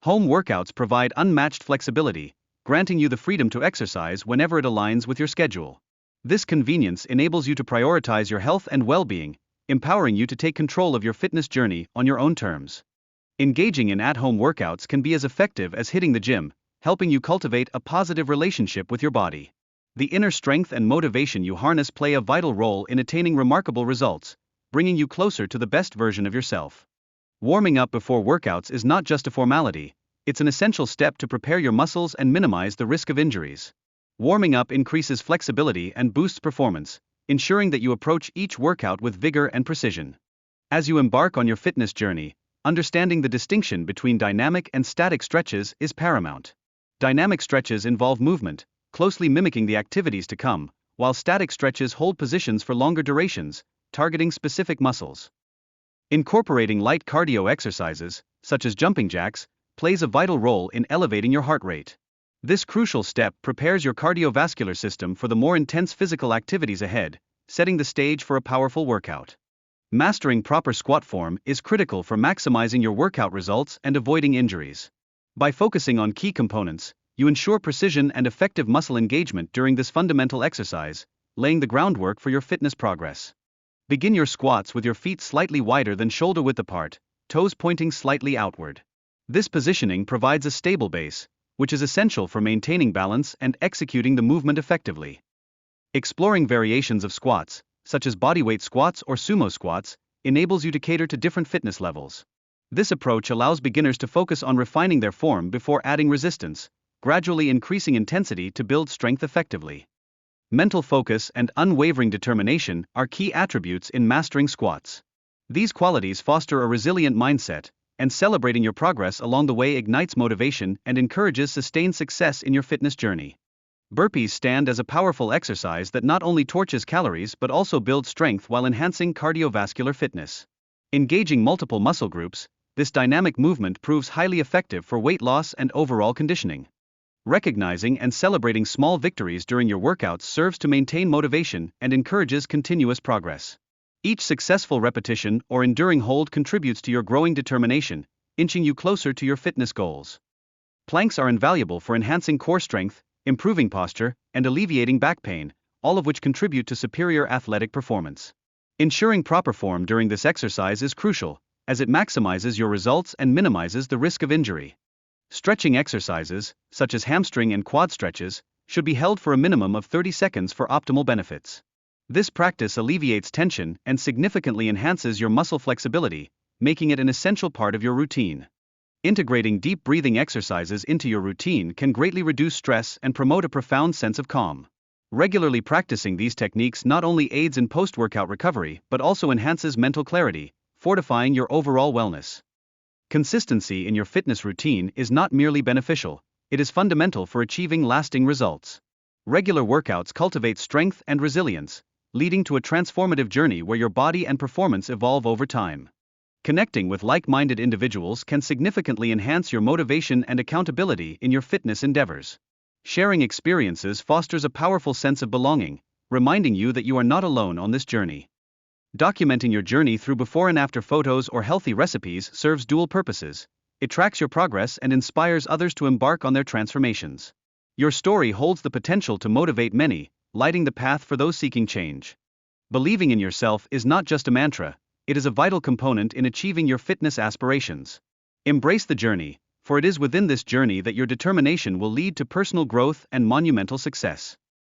Home workouts provide unmatched flexibility, granting you the freedom to exercise whenever it aligns with your schedule. This convenience enables you to prioritize your health and well-being, empowering you to take control of your fitness journey on your own terms. Engaging in at-home workouts can be as effective as hitting the gym, helping you cultivate a positive relationship with your body. The inner strength and motivation you harness play a vital role in attaining remarkable results, bringing you closer to the best version of yourself. Warming up before workouts is not just a formality, it's an essential step to prepare your muscles and minimize the risk of injuries. Warming up increases flexibility and boosts performance, ensuring that you approach each workout with vigor and precision. As you embark on your fitness journey, understanding the distinction between dynamic and static stretches is paramount. Dynamic stretches involve movement, closely mimicking the activities to come, while static stretches hold positions for longer durations, targeting specific muscles. Incorporating light cardio exercises, such as jumping jacks, plays a vital role in elevating your heart rate. This crucial step prepares your cardiovascular system for the more intense physical activities ahead, setting the stage for a powerful workout. Mastering proper squat form is critical for maximizing your workout results and avoiding injuries. By focusing on key components, you ensure precision and effective muscle engagement during this fundamental exercise, laying the groundwork for your fitness progress. Begin your squats with your feet slightly wider than shoulder width apart, toes pointing slightly outward. This positioning provides a stable base, which is essential for maintaining balance and executing the movement effectively. Exploring variations of squats, such as bodyweight squats or sumo squats, enables you to cater to different fitness levels. This approach allows beginners to focus on refining their form before adding resistance, gradually increasing intensity to build strength effectively. Mental focus and unwavering determination are key attributes in mastering squats. These qualities foster a resilient mindset, and celebrating your progress along the way ignites motivation and encourages sustained success in your fitness journey. Burpees stand as a powerful exercise that not only torches calories but also builds strength while enhancing cardiovascular fitness. Engaging multiple muscle groups, this dynamic movement proves highly effective for weight loss and overall conditioning. Recognizing and celebrating small victories during your workouts serves to maintain motivation and encourages continuous progress. Each successful repetition or enduring hold contributes to your growing determination, inching you closer to your fitness goals. Planks are invaluable for enhancing core strength, improving posture, and alleviating back pain, all of which contribute to superior athletic performance. Ensuring proper form during this exercise is crucial, as it maximizes your results and minimizes the risk of injury. Stretching exercises, such as hamstring and quad stretches, should be held for a minimum of 30 seconds for optimal benefits. This practice alleviates tension and significantly enhances your muscle flexibility, making it an essential part of your routine. Integrating deep breathing exercises into your routine can greatly reduce stress and promote a profound sense of calm. Regularly practicing these techniques not only aids in post-workout recovery but also enhances mental clarity, fortifying your overall wellness. Consistency in your fitness routine is not merely beneficial, it is fundamental for achieving lasting results. Regular workouts cultivate strength and resilience, leading to a transformative journey where your body and performance evolve over time. Connecting with like-minded individuals can significantly enhance your motivation and accountability in your fitness endeavors. Sharing experiences fosters a powerful sense of belonging, reminding you that you are not alone on this journey. Documenting your journey through before and after photos or healthy recipes serves dual purposes. It tracks your progress and inspires others to embark on their transformations. Your story holds the potential to motivate many, lighting the path for those seeking change. Believing in yourself is not just a mantra, it is a vital component in achieving your fitness aspirations. Embrace the journey, for it is within this journey that your determination will lead to personal growth and monumental success.